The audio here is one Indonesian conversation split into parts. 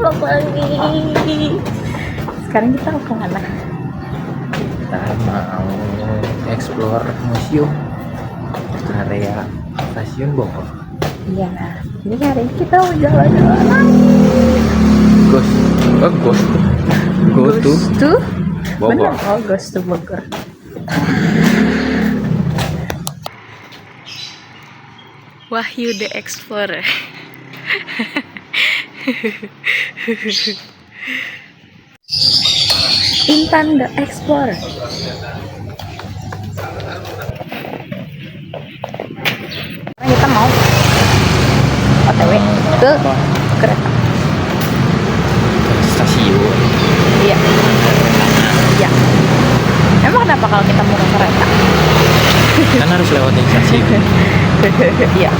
selamat pagi. Sekarang kita mau kemana? Kita mau explore museum area stasiun Bogor. Iya, ini hari ini kita mau jalan-jalan lagi. Go to Bogor. Bener, Ghost to Bogor. Wahyu the Explorer. Intan the Explorer. Kita mau OTW ke kereta. Stasiun. Iya. Iya. Emang kenapa kalau kita mau ke kereta? Kan harus lewatin stasiun. Iya.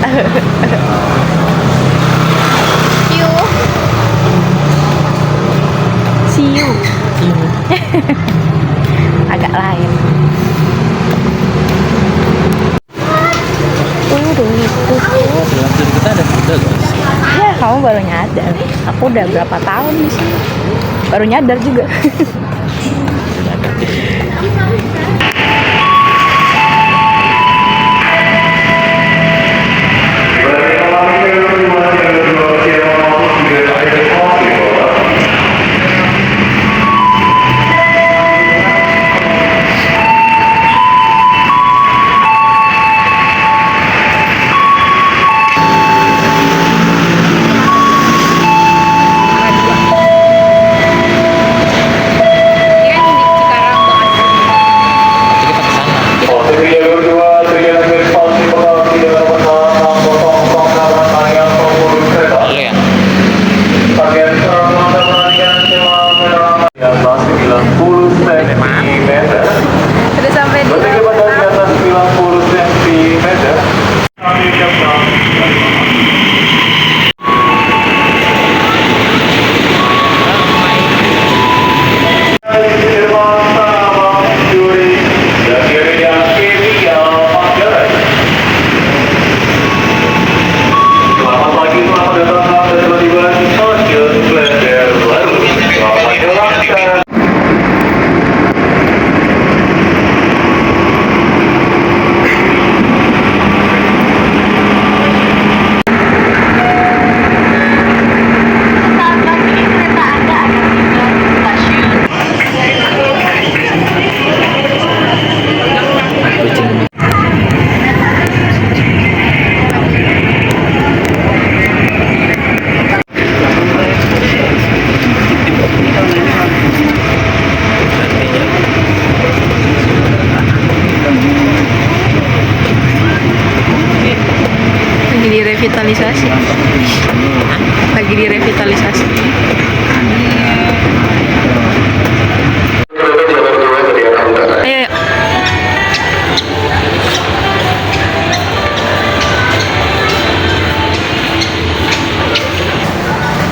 See you. Agak lain. Stasiun kita ada kuda guys. Ya, kamu baru nyadar. Aku udah berapa tahun di sini. Baru nyadar juga. Udah sampai di direvitalisasi. Lagi direvitalisasi. Ayo.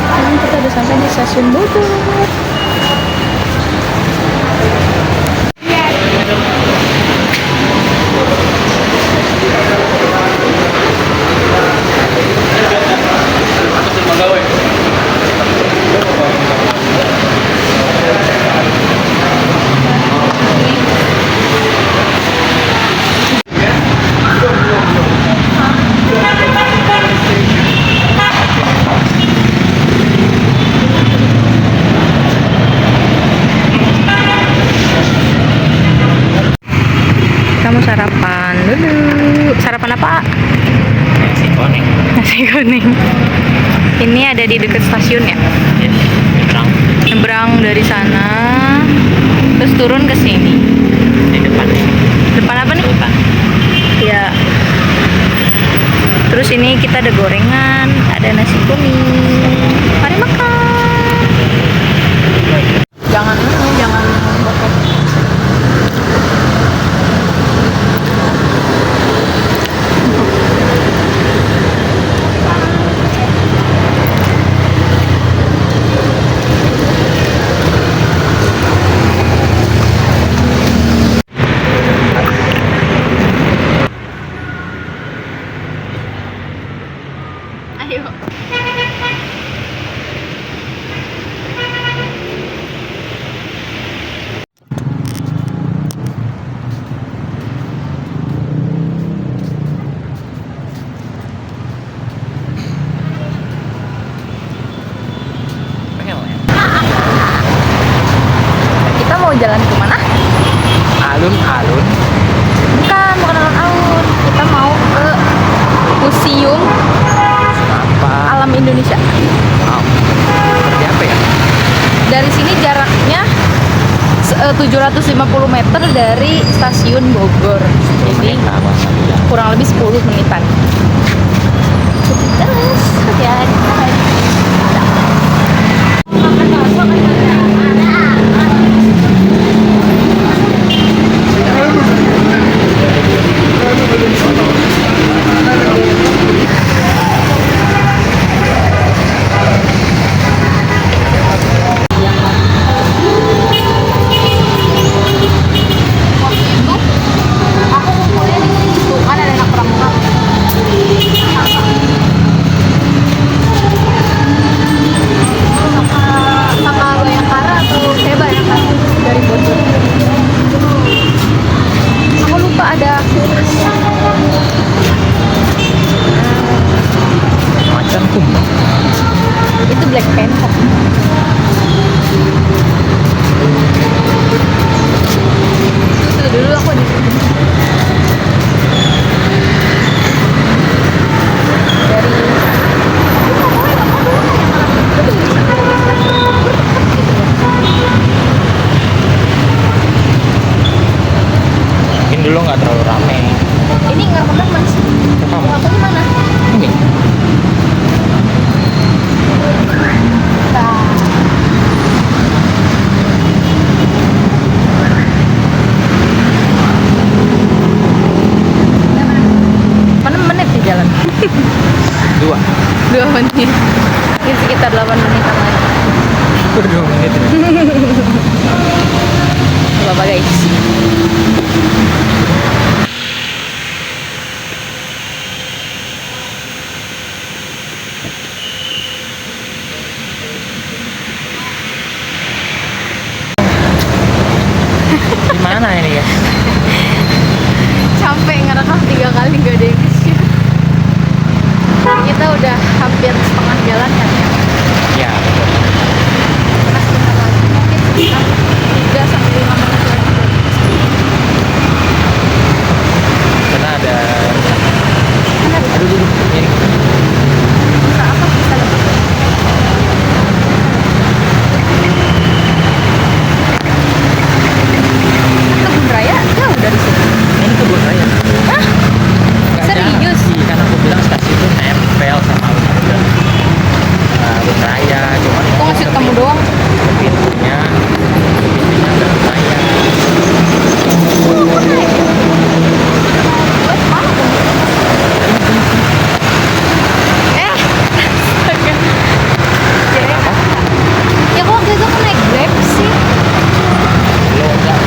Sekarang kita udah sampai di stasiun Bogor. Kamu sarapan dulu. Sarapan apa? Nasi kuning. Nasi kuning. Ini ada di dekat stasiun ya? Yes. Nyebrang dari sana, terus turun ke sini. Di depan. Depan apa nih? Sultan. Ya. Terus ini kita ada gorengan, ada nasi kuning. Mari makan. Jangan bokep. Ayo. jalan kemana? Alun-alun. Bukan alun-alun. Kita mau ke Museum Apa? Alam Indonesia. Wow. Seperti apa ya? Dari sini jaraknya 750 meter dari stasiun Bogor. Jadi Menit lah, Bang. Ya. kurang lebih 10 menitan. Terus hati-hati. Aku kumpulnya di situ kan ada anak pramuka. Sama Bayangkara atau Bayangkara dari Bogor. Aku lupa ada Macan kumbang. itu Black Panther. Itu dulu aku di sini. Mungkin dulu nggak terlalu rame. Ini nggak pernah mas. Kamu? Aku di mana? Ini. Nah. Mana menit di jalan? 2. 2 menit. Ini sekitar 8 menitan lagi. Udah 2 menit ini. Gak apa-apa guys. Gimana ini guys? Capek ngerekam 3 kali gak ada yang di-share. Kita udah hampir setengah jalan kan ya. Ya, betul. Masih bentar lagi mungkin sekitar 3 sampai 5 menit lagi. Karena ada. Bener, Aduh, dulu. Ini. bisa apa? Bisa lebih. Kebun raya jauh dari sini. Ini kebun raya. Hah? Nggak Serius? jalan sih, karena aku bilang stasiun itu nempel sama alun-alun. Alun raya, cuman Aku ngasih kamu doang. pintunya nggak lumayan. Wes, mana tuh? Astaga. Ya kok waktu itu aku naik Grab sih? Lo nggak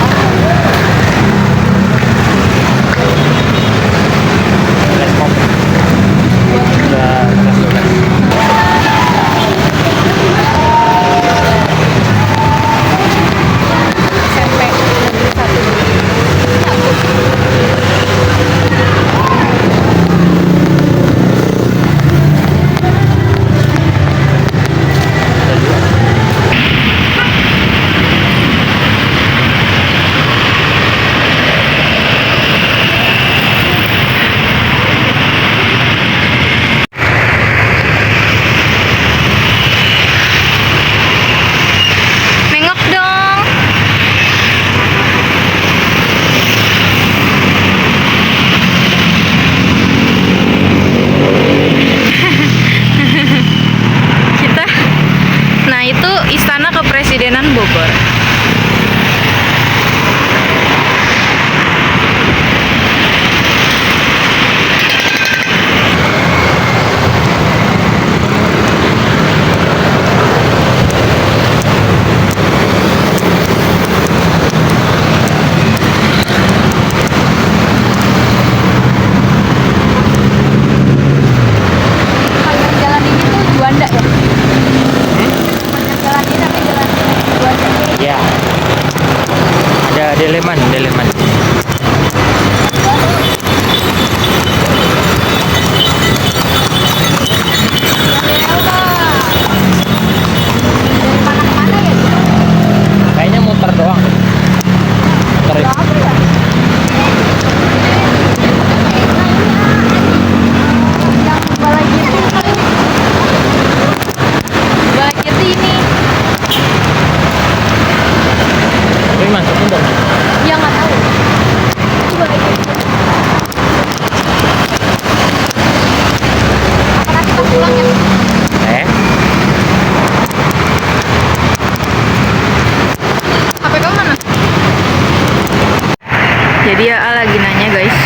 respon udah 12. SMP Negeri 1. Nengok dong. Kita, nah itu Istana Kepresidenan Bogor. Panjang jalan ini tuh Juanda ya? Panjang jalan ini namanya jalan Juanda. Ya, ada Deleman. Kayaknya muter doang. Jadi ya lagi nanya guys.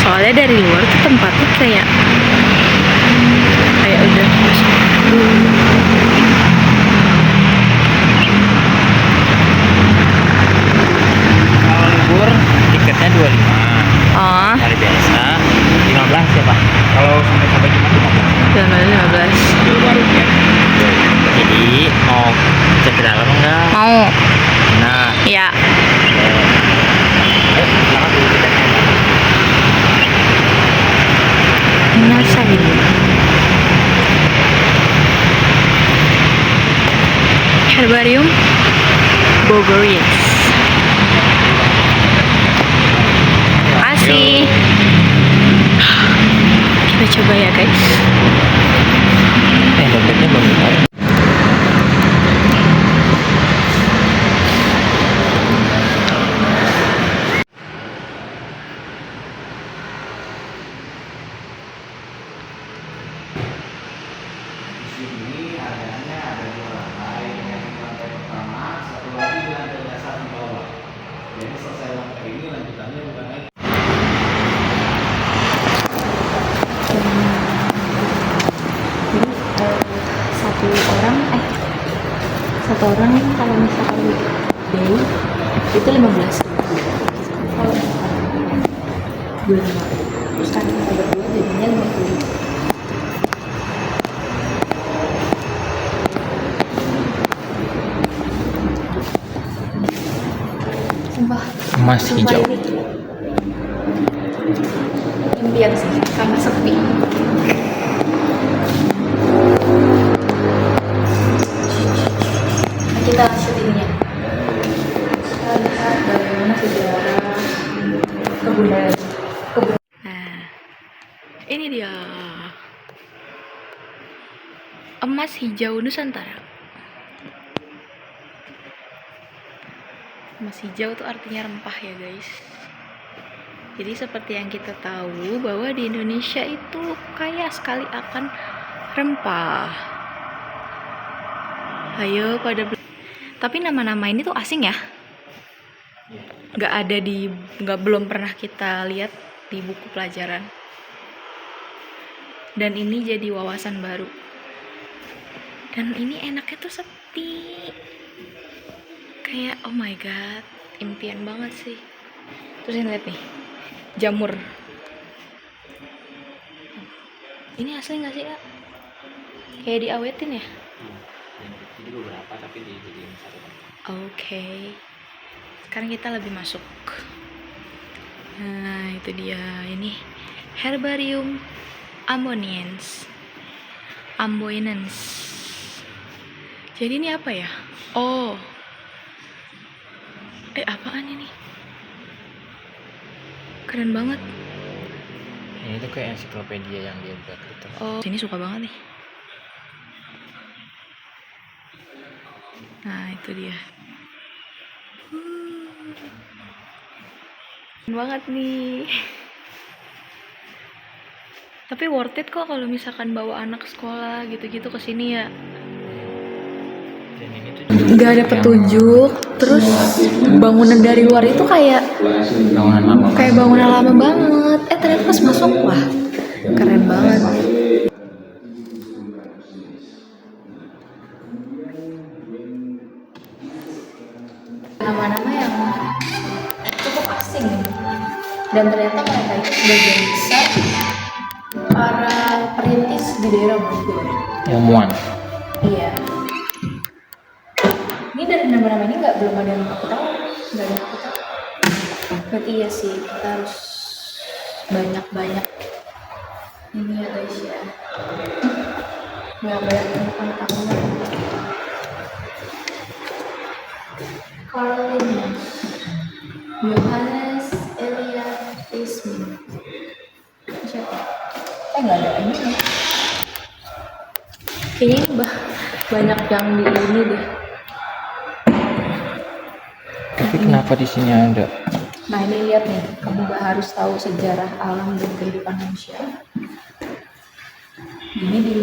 Soalnya dari luar tuh tempatnya kayak udah masuk. Kalau libur tiketnya 25. Oh, Hari biasa 15 ya Pak. Kalau sampai Jumat 15. 15. Jadi mau cek ke dalam enggak? Mau. Nah, Ya. ayo silakan dulu tiketnya. Nasai. Herbarium Bogorians. Asih. Kita coba ya guys. Dompetnya belum ditarik. Satu orang kalau misalkan day itu 15. Kalau misalkan 25, terus kan kita berdua jadinya 50. Sumpah Emas hijau. ini impian sih karena sepi. Kita syutingnya. Kita lihat bagaimana sejarah kebudayaan. Nah, ini dia emas hijau Nusantara. Emas hijau itu artinya rempah ya guys. Jadi seperti yang kita tahu bahwa di Indonesia itu kaya sekali akan rempah. Ayo pada tapi nama-nama ini tuh asing ya, belum pernah kita lihat di buku pelajaran, dan ini jadi wawasan baru. Dan ini enaknya tuh sepi, kayak oh my god, impian banget sih. Terus ini lihat nih, jamur. Ini asli nggak sih Kak? Kayak diawetin ya? Jadi beberapa tapi dijadiin satu. Oke. Sekarang kita lebih masuk. Nah, itu dia. Ini Herbarium Amboniens. Jadi ini apa ya? Oh. Apaan ini? Keren banget. Ini tuh kayak ensiklopedia yang dia buat gitu. Oh, ini suka banget nih. Nah, itu dia. Banget nih. Tapi worth it kok kalau misalkan bawa anak sekolah gitu-gitu ke sini ya. Dan ini tuh Nggak ada petunjuk. Terus bangunan dari luar itu kayak bangunan lama banget. Ternyata pas masuk wah, keren banget. Nama-nama yang cukup asing, dan ternyata mereka itu sebagian besar para perintis di daerah Bogor. ilmuwan. Iya. Ini dari nama-nama ini belum ada yang aku tahu, nggak ada yang aku tahu. Berarti iya sih, kita harus banyak-banyak ini ya guys ya. Nggak banyak pengetahuan. Karl Linnaeus, Johannes Eliasismi. Siapa? Nggak ada ini. Kayaknya ini banyak yang di ini deh. Tapi kenapa di sini ada? Nah ini lihat nih, kamu harus tahu sejarah alam dan kehidupan manusia. Ini di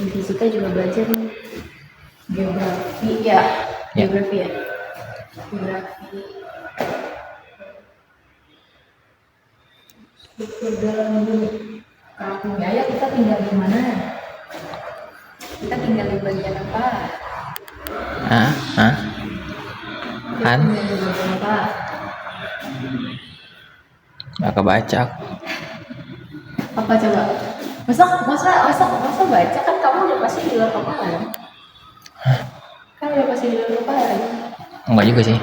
fisika juga belajar nih, geografi ya. Ya. Geografi ya. Geografi. Struktur dalam bumi. Kamu ya, kita tinggal di mana? Kita tinggal di bagian apa? Hah? Hah? Kita Han? tinggal di bagian apa? Gak kebaca aku. Apa coba? Masa baca kan kamu udah pasti di luar kepala ya? Kan udah pasti di luar kepala ya? Enggak juga sih.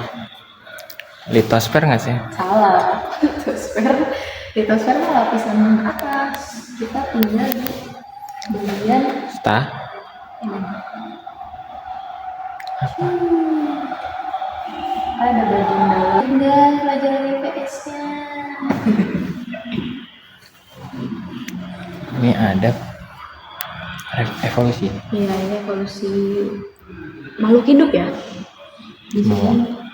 Litosfer nggak sih? Salah. Litosfer mah lapisan atas. Kita tinggal di bagian Stah? ada bagian dalam. Tinggal pelajaran IPS-nya. Ini ada evolusi. Iya, ini evolusi makhluk hidup ya. Di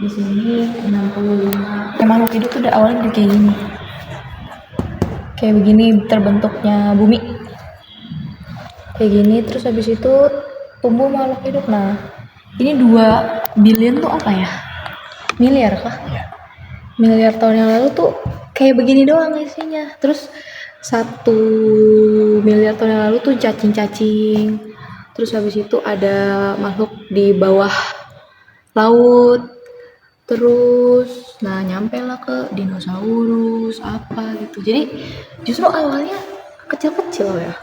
sini 65. Makhluk hidup tuh udah awalnya kayak gini. Kayak begini terbentuknya bumi. Kayak gini, terus habis itu tumbuh makhluk hidup. Nah, ini 2 billion tuh apa ya? Miliar kah? Ya. Miliar tahun yang lalu tuh kayak begini doang isinya. Terus 1 miliar tahun yang lalu tuh cacing-cacing. Terus habis itu ada makhluk di bawah laut. Terus nyampe lah ke dinosaurus apa gitu. Jadi justru awalnya kecil-kecil ya.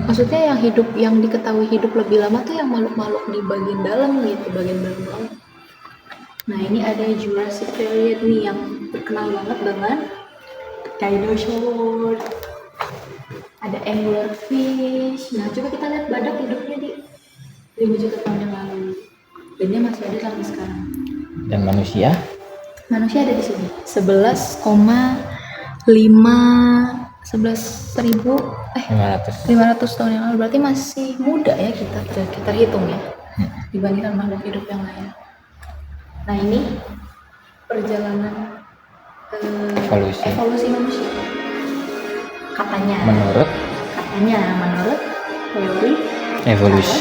Maksudnya yang diketahui hidup lebih lama tuh yang makhluk-makhluk di bagian dalam gitu, bagian dalam laut. Nah, ini ada Jurassic period nih yang terkenal banget dengan dinosaur. Ada anglerfish. Nah, coba kita lihat badak hidupnya di 5 juta tahun yang lalu. Dan dia masih ada sampai sekarang. Dan manusia? Manusia ada di sini. 500 tahun yang lalu. Berarti masih muda ya kita hitung ya. Dibandingkan makhluk hidup yang lain. Nah, ini perjalanan evolusi manusia. Katanya menurut teori Evolusi.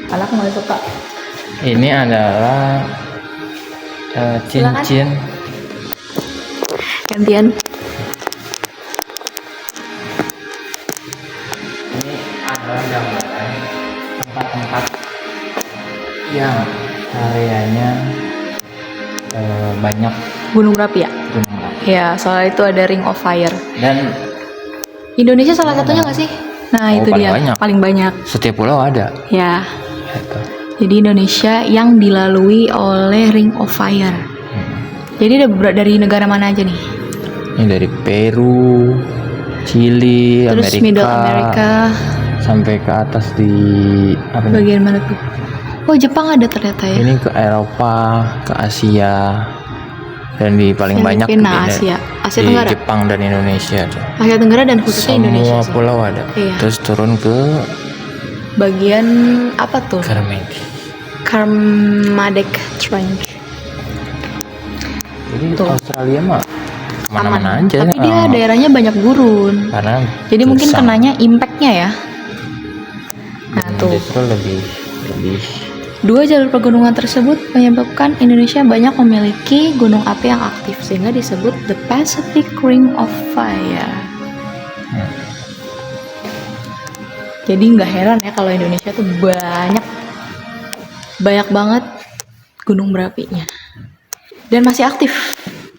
Anak nggak suka. Ini adalah cincin. Gantian. Ini adalah gambaran tempat-tempat yang areanya banyak Gunung berapi ya? gunung berapi. Ya, soalnya itu ada Ring of Fire. Dan Indonesia salah satunya nggak sih? Nah, itu paling dia. banyak. Paling banyak. Setiap pulau ada. Ya. Gitu. Jadi Indonesia yang dilalui oleh Ring of Fire. Jadi dari negara mana aja nih? Ini dari Peru, Chili, Terus Amerika, Middle America, sampai ke atas di apa nih? bagian mana tuh? Oh, Jepang ada ternyata ya. Ini ke Eropa, ke Asia, dan di paling banyak Filipina, di Asia di Tenggara. Jepang dan Indonesia tuh. Asia Tenggara dan khususnya Semua Indonesia sih. pulau ada. Iya. Terus turun ke Bagian apa tuh? Kermadec Trench. Jadi Tuh. Australia mah kemana-mana aja. Tapi dia daerahnya banyak gurun. Karena Jadi mungkin susah. kenanya impactnya ya. Nah tuh. Justru lebih 2 jalur pegunungan tersebut menyebabkan Indonesia banyak memiliki gunung api yang aktif sehingga disebut the Pacific Ring of Fire. Jadi nggak heran ya kalau Indonesia tuh banyak banget gunung berapinya dan masih aktif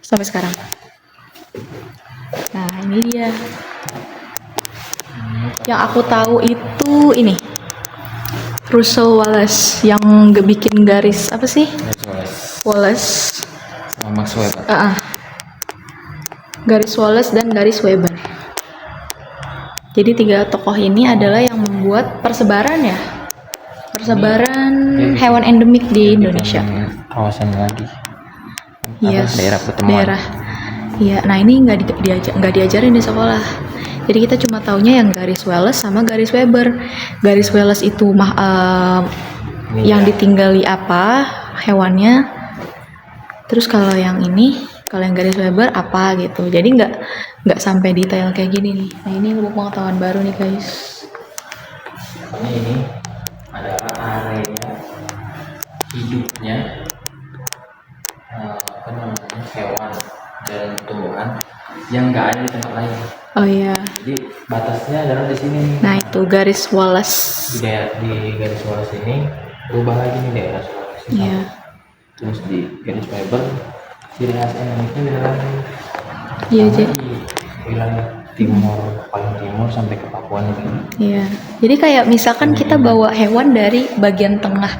sampai sekarang. Nah, ini dia. Yang aku tahu itu ini Russel Wallace yang bikin garis apa sih? Wallace. sama Max Weber. Garis Wallace dan garis Weber. Jadi 3 tokoh ini adalah yang membuat persebaran hewan endemik di Indonesia. Kawasan lagi. Yes, Daerah pertemuan. Iya, nah ini nggak diajarin di sekolah. Jadi kita cuma taunya yang garis Wallace sama garis Weber. Garis Wallace itu yang ditinggali apa hewannya. Terus kalau yang garis Weber apa gitu. Jadi nggak sampai detail kayak gini nih. Nah, ini ilmu pengetahuan baru nih guys. Ini adalah area hidupnya apa namanya hewan dan tumbuhan yang nggak ada di tempat lain. Oh iya. Jadi batasnya adalah di sini nih. Nah itu garis Wallace. Di garis Wallace ini berubah lagi nih daerah Sulawesi. Iya. Terus di garis Weber ciri khas endemiknya beda lagi. Iya Sama jadi. di wilayah timur paling timur sampai ke Papua nih. Iya. Jadi kayak misalkan kita bawa hewan dari bagian tengah,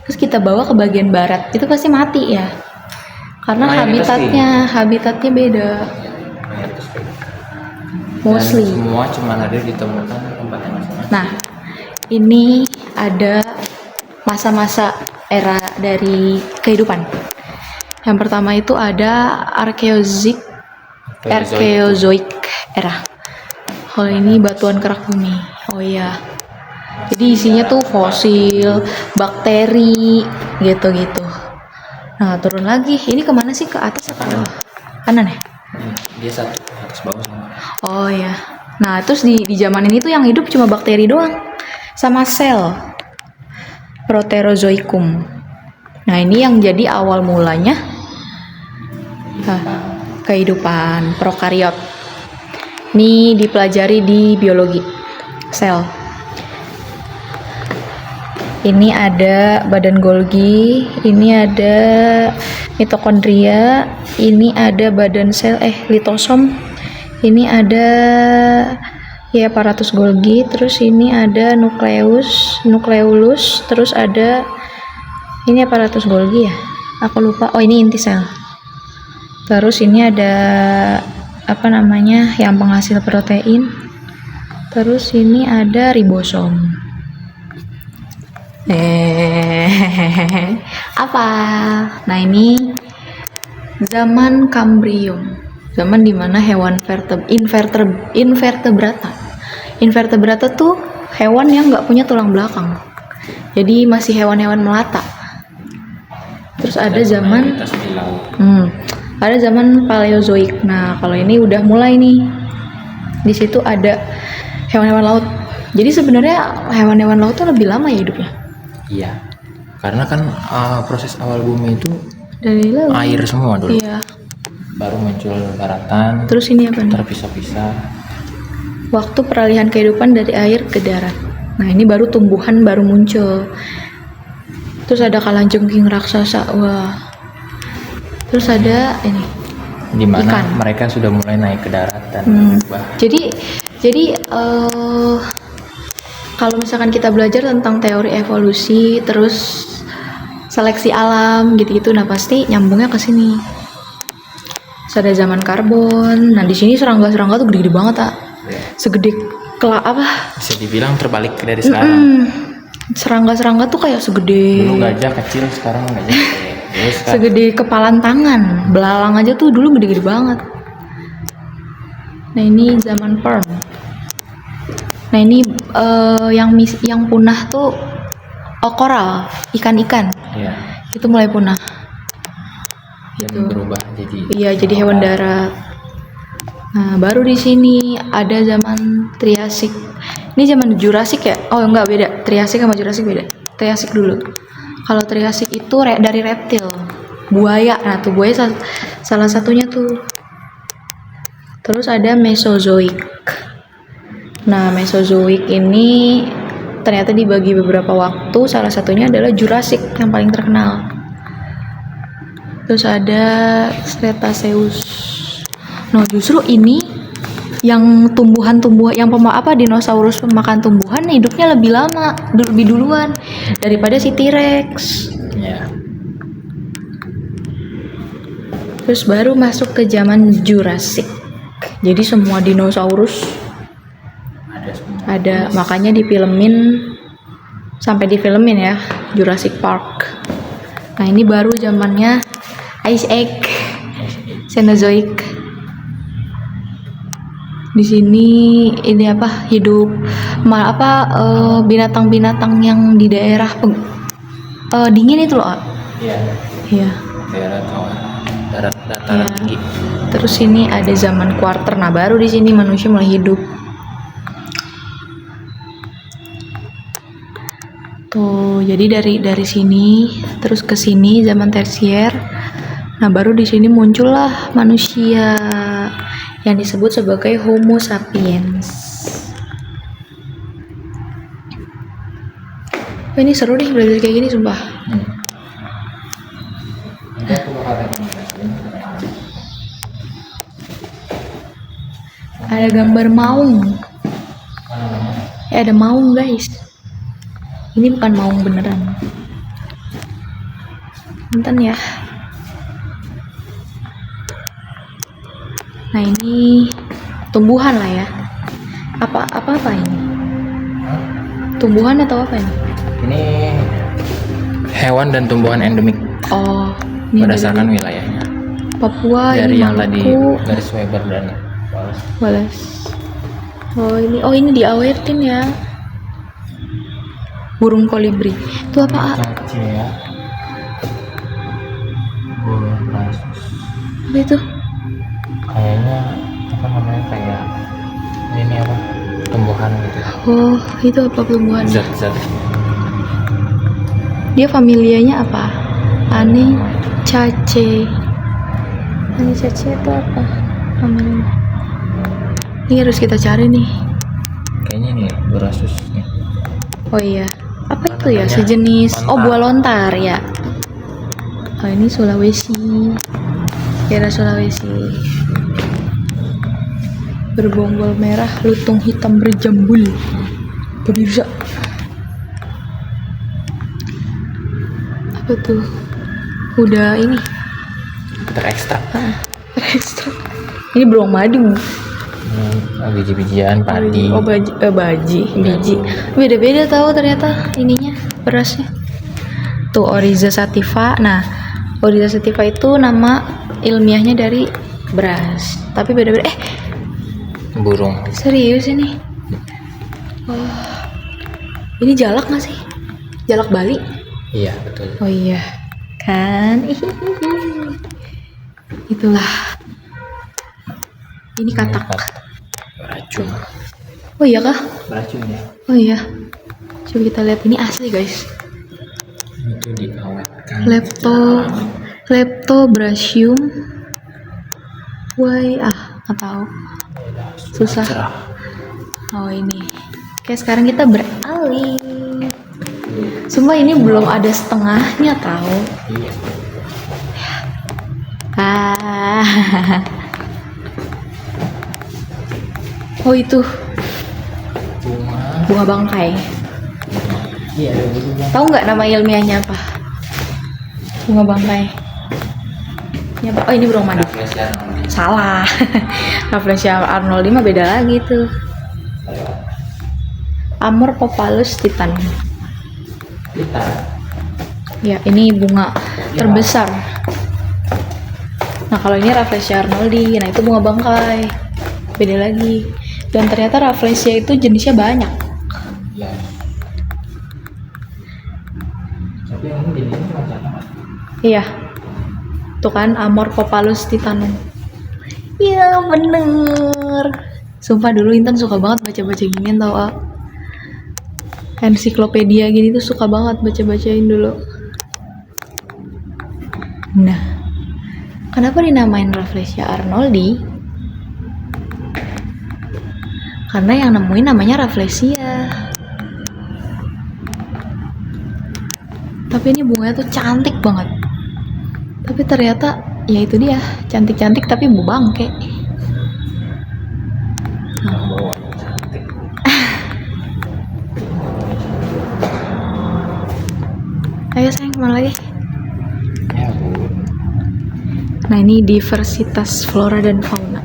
terus kita bawa ke bagian barat, itu pasti mati ya. Karena habitatnya beda. Mayoritas beda. Mostly. Dan semua cuma ada ditemukan di tempat yang masing-masing. Nah, ini ada masa-masa era dari kehidupan. Yang pertama itu ada Arkeozoik era. Kalau ini batuan kerak bumi. Oh iya. Jadi isinya tuh fosil, bakteri, gitu-gitu. Nah, turun lagi. Ini kemana sih? Ke atas atau ke bawah? Kanan ya? Dia satu atas bawah sama. Oh ya. Nah, terus di zaman ini tuh yang hidup cuma bakteri doang. Sama sel. Proterozoikum. Nah, ini yang jadi awal mulanya kehidupan prokariot. Ini dipelajari di biologi sel. Ini ada badan Golgi, ini ada mitokondria, ini ada badan sel litosom, ini ada ya aparatus Golgi, terus ini ada nukleolus, terus ada ini aparatus Golgi ya, aku lupa. Oh ini inti sel. Terus ini ada apa namanya yang penghasil protein. Terus ini ada ribosom. Apa? Nah ini zaman Kambrium, zaman dimana hewan invertebrata. Invertebrata tuh hewan yang nggak punya tulang belakang, jadi masih hewan-hewan melata. Terus ada zaman ada zaman Paleozoik. Nah kalau ini udah mulai nih, di situ ada hewan-hewan laut. Jadi sebenarnya hewan-hewan laut tuh lebih lama ya hidupnya. Iya, karena kan proses awal bumi itu Dari laut. air semua dulu. Iya. Baru muncul daratan. Terus ini apa nih? Terpisah-pisah. Waktu peralihan kehidupan dari air ke darat. Nah ini baru tumbuhan baru muncul. Terus ada kalajengking raksasa. Wah. Terus ada ini. Di mana ikan. mereka sudah mulai naik ke darat dan berubah. Jadi kalau misalkan kita belajar tentang teori evolusi, terus seleksi alam gitu-gitu, nah pasti nyambungnya ke sini. Terus ada zaman karbon. Nah di sini serangga-serangga tuh gede-gede banget, tak? Segede Bisa dibilang terbalik dari sekarang. Serangga-serangga tuh kayak segede. Dulu gajah kecil, sekarang gajah gede. Segede kepalan tangan. Belalang aja tuh dulu gede-gede banget. Nah ini zaman perm. Nah ini yang punah tuh koral, ikan-ikan. Iya. Itu mulai punah. Dan Gitu. berubah jadi. Iya, jadi hewan darat. Nah, baru di sini ada zaman Triasik. Ini zaman Jurassic ya? Oh enggak, beda. Triasik sama Jurassic beda. Triasik dulu. Kalau Triasik itu dari reptil, buaya. Nah tuh buaya salah satunya tuh. Terus ada Mesozoik. Nah, Mesozoik ini ternyata dibagi beberapa waktu, salah satunya adalah Jurassic yang paling terkenal. Terus ada Cretaceous. Nah, justru ini yang tumbuhan-tumbuhan yang dinosaurus pemakan tumbuhan hidupnya lebih lama, lebih duluan daripada si T-Rex. Ya. Terus baru masuk ke zaman Jurassic. Jadi semua dinosaurus ada, makanya sampai difilmin ya Jurassic Park. Nah ini baru zamannya Ice Age, Cenozoic. Di sini ini hidup binatang-binatang yang di daerah dingin itu loh. Iya. Iya. Daerah dataran tinggi. Terus ini ada zaman Quarter. Nah baru di sini manusia mulai hidup. Tuh Tuh, jadi dari sini terus ke sini zaman tersier. Nah, baru di sini muncullah manusia yang disebut sebagai Homo sapiens. Oh, ini seru nih belajar kayak gini sumpah. Ada gambar maung. Ada maung guys. Ini bukan maung beneran. Bentar ya. Nah, ini tumbuhan lah ya. Apa ini? Tumbuhan atau apa ini? Ini hewan dan tumbuhan endemik Oh, ini berdasarkan dari wilayahnya. Papua, Dari ini yang tadi Maluku, garis Weber dan Wallace. Oh ini diawetin ya. Burung kolibri. Itu apa? Cacea, burung rasus. Apa itu? Kayaknya apa namanya kayak ini apa tumbuhan gitu. Oh, itu apa tumbuhan? Zat-zat. Dia familianya apa? Anicaceae. Anicaceae itu apa? Familianya. Ini harus kita cari nih. Kayaknya ini berasus nih. Oh iya. Apa Apa itu ya? namanya? Sejenis. Oh, Lontar. buah lontar ya. Oh, ini Sulawesi. Daerah Sulawesi. Berbonggol merah, lutung hitam berjambul. Pemirsa. Apa tuh? Udah ini. Terekstrak. Ekstra. Ini beruang madu. Biji-bijian padi. Oh, biji. Beda-beda tahu ternyata ininya, berasnya. Tuh Oryza sativa. Nah, Oryza sativa itu nama ilmiahnya dari beras. Tapi beda-beda. Burung. Serius ini? Wah. Ini jalak nggak sih? Jalak Bali? Iya betul. Oh iya. Kan? Itulah. Ini katak. Beracun. Oh iya kah? Beracun ya. Oh iya. Coba kita lihat, ini asli guys. Itu diawetkan. Leptobracium. Nggak tahu. Susah. Cerah. Oh ini. Oke, sekarang kita beralih. Sumpah ini belum ada setengahnya tahu. Iya. Oh itu Bunga. bunga bangkai. Iya ada bunga. Tahu nggak nama ilmiahnya apa? Bunga bangkai. Ini apa? Oh ini burung madu. Rafflesia arnoldii. Salah. Rafflesia arnoldii mah beda lagi tuh. Amorphophallus titan. Kita. Ya ini bunga terbesar. Nah kalau ini Rafflesia arnoldii, nah itu bunga bangkai. Beda lagi. Dan ternyata Rafflesia itu jenisnya banyak. Iya. Tapi yang ini jenisnya macam apa? Iya. Tuh kan Amorphophallus titanum. Iya bener. Sumpah dulu Intan suka banget baca-baca ginian tau ah. Ensiklopedia gini tuh suka banget baca-bacain dulu. Nah, kenapa dinamain Rafflesia arnoldii? Karena yang nemuin namanya Rafflesia. Tapi ini bunganya tuh cantik banget. Tapi ternyata ya itu dia, cantik-cantik tapi bu bangke. Bawa cantik. Ayo sayang, kemana lagi? Ya bu. Nah ini diversitas flora dan fauna.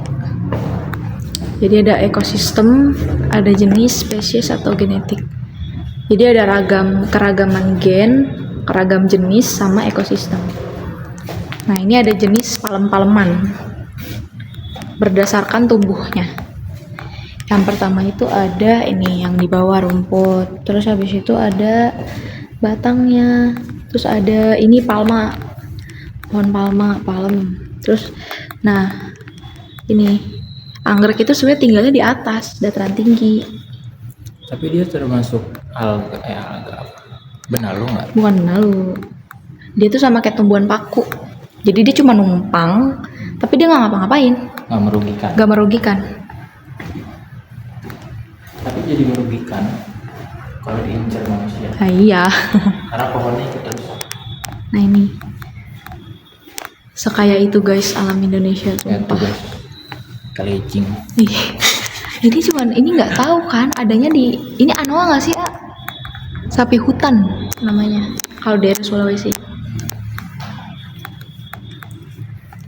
Jadi ada ekosistem, ada jenis, spesies atau genetik. Jadi ada keragaman gen, keragam jenis sama ekosistem. Nah ini ada jenis palem-paleman berdasarkan tumbuhnya. Yang pertama itu ada ini yang di bawah rumput, terus habis itu ada batangnya, terus ada ini palma, pohon palem. Terus nah ini anggrek itu sebenarnya tinggalnya di atas dataran tinggi. Tapi dia termasuk alga apa? Benalu nggak? Bukan benalu. Dia tuh sama kayak tumbuhan paku. Jadi dia cuma numpang, tapi dia nggak ngapa-ngapain. Nggak merugikan. Nggak merugikan. Tapi jadi merugikan kalau diincar manusia. Ah, iya. Karena pohonnya ikut rusak. Nah ini. Sekaya itu guys alam Indonesia, Ya tuh sumpah. guys. Kalecing. Ih, ini cuman ini nggak tahu kan adanya di ini Anoa nggak sih, A? Sapi hutan namanya kalau daerah Sulawesi.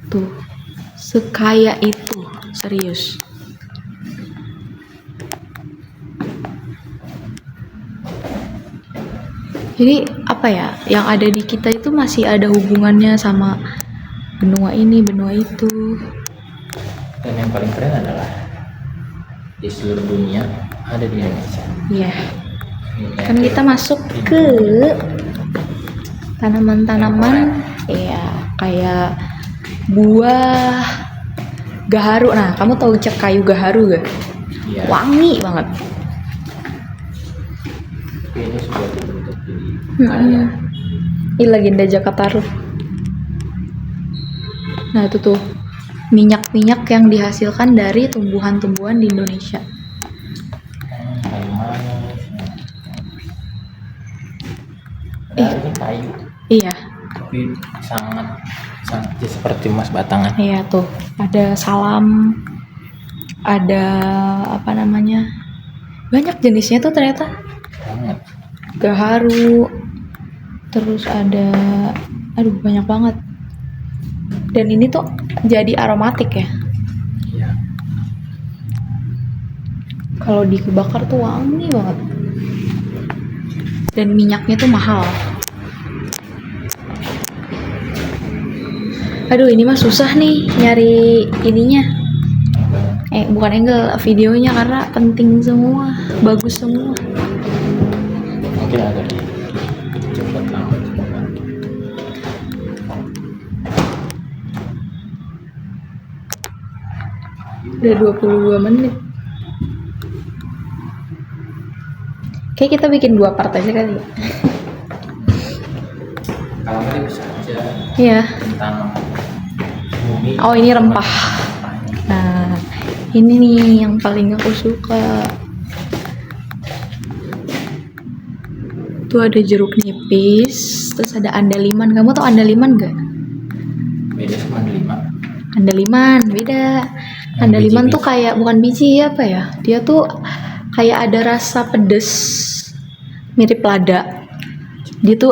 Tuh, sekaya itu, serius. Jadi apa ya, yang ada di kita itu masih ada hubungannya sama benua ini, benua itu. Dan yang paling keren adalah di seluruh dunia ada di Indonesia. Iya. Ini Kan kita masuk ke tanaman-tanaman ya kayak buah gaharu. Nah, kamu tahu kayu gaharu gak? Iya. Wangi banget. Tapi ini sudah dibentuk jadi karya. Ini legenda Jakarta. Nah, itu tuh minyak-minyak yang dihasilkan dari tumbuhan-tumbuhan di Indonesia. Kayu manis. Padahal ini kayu, Iya, tapi sangat ya seperti emas batangan. iya tuh. Ada salam, ada apa namanya? Banyak jenisnya tuh ternyata. Banget. Gaharu, terus ada, aduh banyak banget. Dan ini tuh jadi aromatik ya. Iya. Kalau dibakar tuh wangi banget. Dan minyaknya tuh mahal. Aduh ini mah susah nih nyari ininya. Bukan angle videonya karena penting semua, bagus semua. Mungkin agak cepat lambat. Udah 22 menit. Kayak kita bikin 2 part aja kali ya. Kalau nggak bisa aja Iya. tentang bumi. Oh ini rempah. Nah ini nih yang paling aku suka. Tuh ada jeruk nipis, terus ada andaliman. Kamu tau andaliman gak? Beda sama delima. Andaliman beda. Yang Andaliman biji-biji. tuh kayak bukan biji apa ya? Dia tuh kayak ada rasa pedes, mirip lada. Dia tuh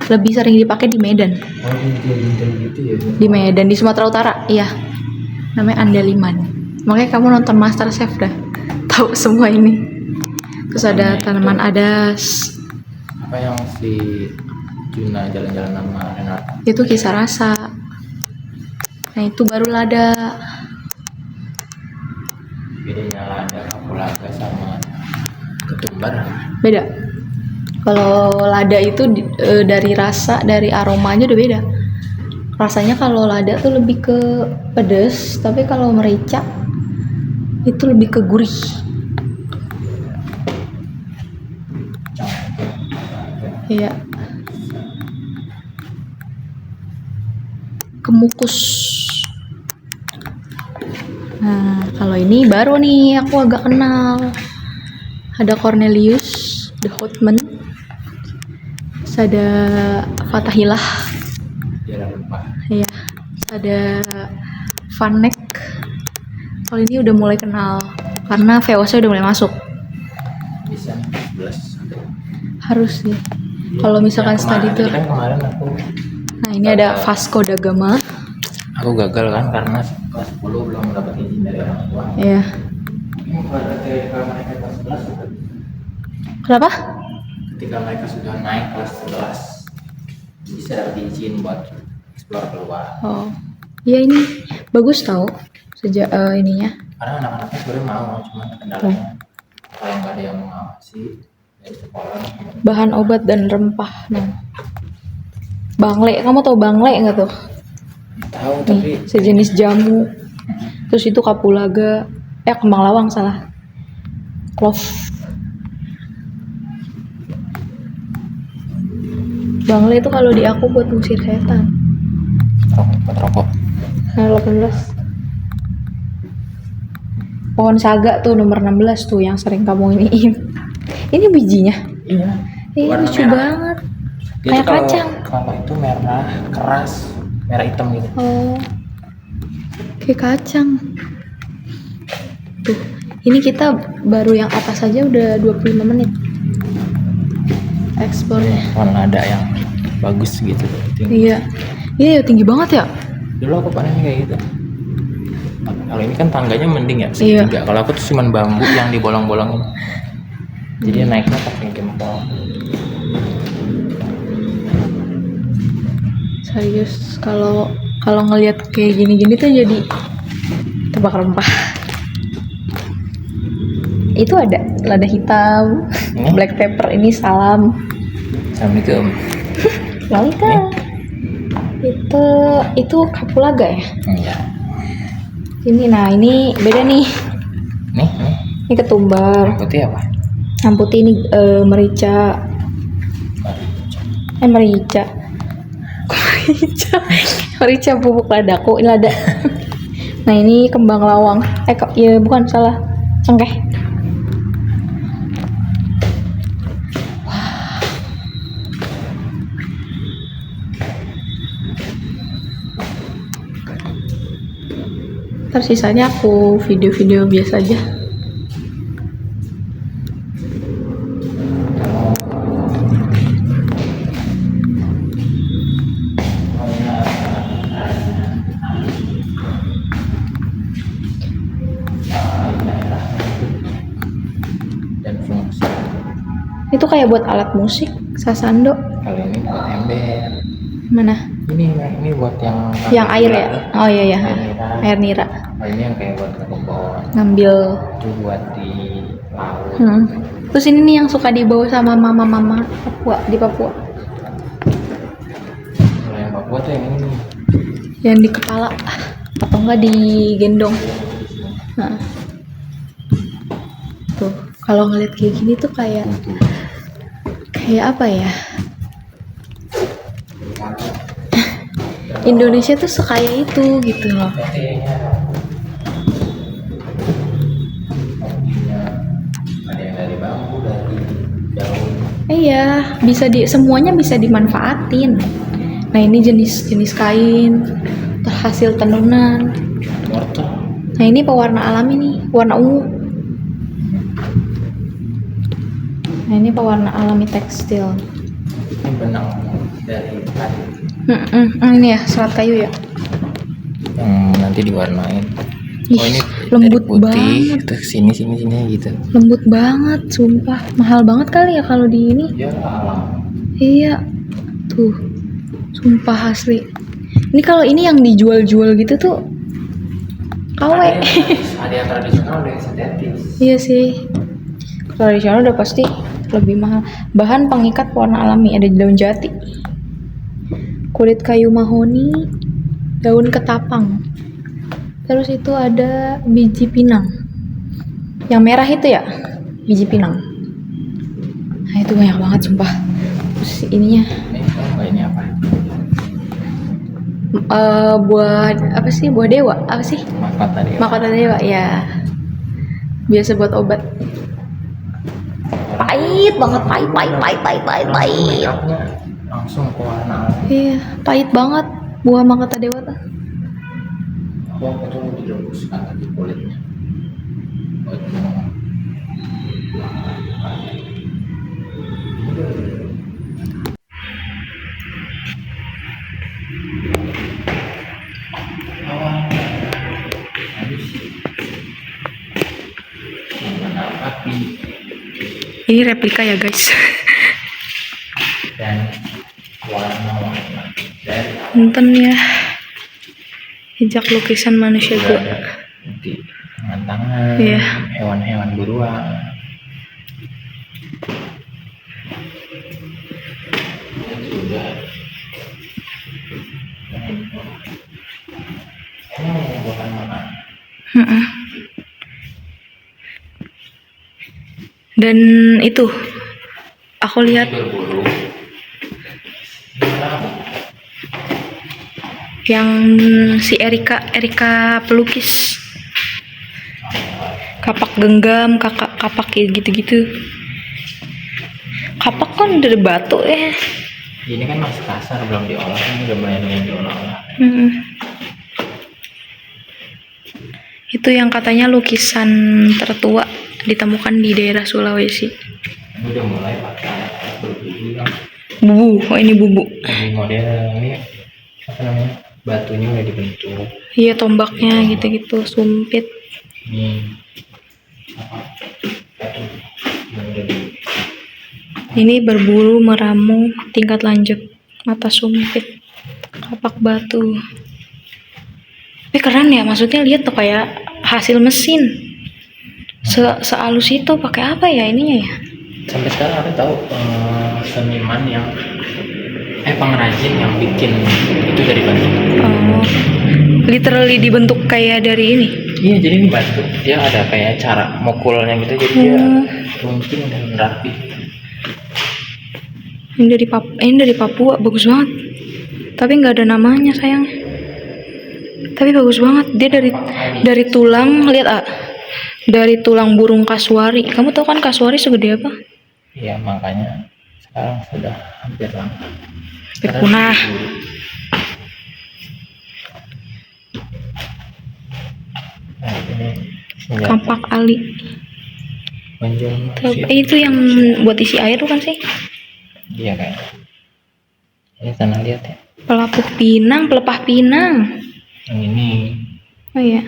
lebih sering dipakai di Medan. Oh, bintil gitu ya. Di Medan, di Sumatera Utara, iya. Namanya andaliman. Makanya kamu nonton MasterChef dah, tahu semua ini. Terus ada tanaman adas, Apa yang si Juna jalan-jalan sama Renata? itu kisah rasa. Nah itu baru lada. Bedanya lada kapulaga sama ketumbar. Beda. Kalau lada itu dari rasa, dari aromanya udah beda. Rasanya kalau lada tuh lebih ke pedes, tapi kalau merica itu lebih ke gurih. Iya. Kemukus. Nah, kalau ini baru nih aku agak kenal. Ada Cornelius, The Hotman. Terus ada Fatahillah. Dia rempah. Iya. Ada Vanek. Kalau ini udah mulai kenal karena VOC udah mulai masuk. Bisa 11. Harus sih. Kalau misalkan Yang study kemarin- tour. kan kemarin aku Nah, ini ada Vasco da Gama. gagal kan karena kelas 10 belum dapat izin dari orang tua. Iya. Ketika mereka kelas 11, Kenapa? ketika mereka sudah naik kelas 11 bisa dapat izin buat explore keluar. Oh. Iya ini bagus tau sejak ininya. Karena anak-anaknya sebenarnya mau, cuma kendalanya kalau nggak ada yang mengawasi dari sekolah. Bahan obat dan rempah. Nah. Bangle, kamu tau bangle nggak tuh? Tahu tapi Nih, sejenis jamu. Terus itu kapulaga, kembang lawang salah. Clove. Bangle itu kalau di aku buat ngusir setan. Rokok. Nah, 18. Pohon saga tuh nomor 16 tuh yang sering kamu iniin. Ini bijinya. Iya. Warna Lucu merah. banget. Dia Kayak tuh kacang. Kalau itu merah keras, merah hitam gitu. Oh. Kayak kacang. Tuh, ini kita baru yang atas aja udah 25 menit. Eksplornya. Warna ada yang bagus gitu. Iya. Iya, tinggi banget ya. Dulu aku panennya kayak gitu. Kalau ini kan tangganya mending ya, Iya. segitiga. Kalau aku tuh cuman bambu yang dibolong-bolongin. Jadi naiknya pakai jempol. Serius, kalau ngelihat kayak gini-gini tuh jadi tebak rempah. Itu ada lada hitam, Ini? black pepper, ini salam. Assalamualaikum. Waalaikumsalam. Itu kapulaga ya? Iya. Ini beda nih. Nih. Ini ketumbar. Yang putih apa? Yang putih ini merica. Merica. Merica bubuk ladaku. Ini lada. Nah, ini kembang lawang. Ya bukan, salah. Cengkeh. Ntar sisanya aku video-video biasa aja. Dan fungsi. Itu kayak buat alat musik, sasando. Kalau ini buat ember. Mana? Ini buat Yang air ya? Oh iya. Air nira. Kalau ini yang kayak buat ke kebun. Ngambil. Itu buat di laut. Terus ini nih yang suka dibawa sama mama-mama Papua di Papua. Kalau yang Papua tuh yang ini. Yang di kepala atau enggak di gendong. Nah. Tuh, kalau ngeliat kayak gini tuh kayak apa ya? Indonesia tuh sekaya itu gitu loh. Ada yang dari bambu, dari daun. Iya, semuanya bisa dimanfaatin. Nah, ini jenis kain hasil tenunan. Mortar. Nah, ini pewarna alami nih, warna ungu. Nah, ini pewarna alami tekstil. Ini benang dari kayu. Ini ya, serat kayu ya. Yang nanti diwarnain. Ih, Oh, ini lembut dari putih, banget. terus sini gitu. Lembut banget, sumpah. Mahal banget kali ya kalau di ini. Ya alam. Iya, tuh, sumpah asli. Ini kalau ini yang dijual-jual gitu tuh, KW. Ada yang tradisional, ada yang sintetis. Iya sih. Tradisional udah pasti lebih mahal. Bahan pengikat warna alami, ada daun jati, kulit kayu mahoni, daun ketapang. Terus itu ada biji pinang. Yang merah itu ya, biji pinang. Nah, itu banyak banget sumpah. Terus ininya Ini apa? buat apa sih? Buah dewa. Apa sih? Mahkota dia. Mahkota dewa ya. Biasa buat obat. Pahit banget, pahit. Makeupnya langsung ke warna alam. Iya, pahit banget buah mahkota dewa tuh. Aku tuh direbuskan tadi kulitnya. Ini replika ya guys. Dan warna-warna dari Nonton ya. Jejak lukisan manusia gua. di tangan, Iya. hewan-hewan buruan. Dan itu aku lihat Berburu. Yang si Erika pelukis. Kapak genggam, kapak gitu-gitu. Kapak kan dari batu ya. Ini kan masih kasar, belum diolah, ini udah mulai diolah. Itu yang katanya lukisan tertua ditemukan di daerah Sulawesi. Ini udah mulai pakai berbubu. Bubu, oh ini bubu. Ini model ini apa namanya? Batunya udah dibentuk. Iya, tombaknya gitu-gitu, sumpit. Ini apa? Batu yang udah di. Ini berbulu meramu tingkat lanjut, mata sumpit, kapak batu. Tapi keren ya, maksudnya lihat tuh kayak hasil mesin. Sehalus itu pakai apa ya ininya ya? Sampai sekarang aku tahu seniman yang pengrajin yang bikin itu dari batu. Oh, literally dibentuk kayak dari ini. Iya, jadi ini batu. Dia ada kayak cara mukulnya gitu, jadi dia runcing dan rapi. Ini dari Papua, bagus banget. Tapi nggak ada namanya sayang. Tapi bagus banget. Dia dari tulang, lihat dari tulang burung kasuari. Kamu tahu kan kasuari segede apa? Iya, makanya sekarang sudah hampir langka. Punah. Nah, ini senjata Kampak Ali. Banjarmasin. Itu yang buat isi air bukan sih? Iya kayaknya. Ini tanah liat ya. Pelepah Pinang. Yang ini Oh iya.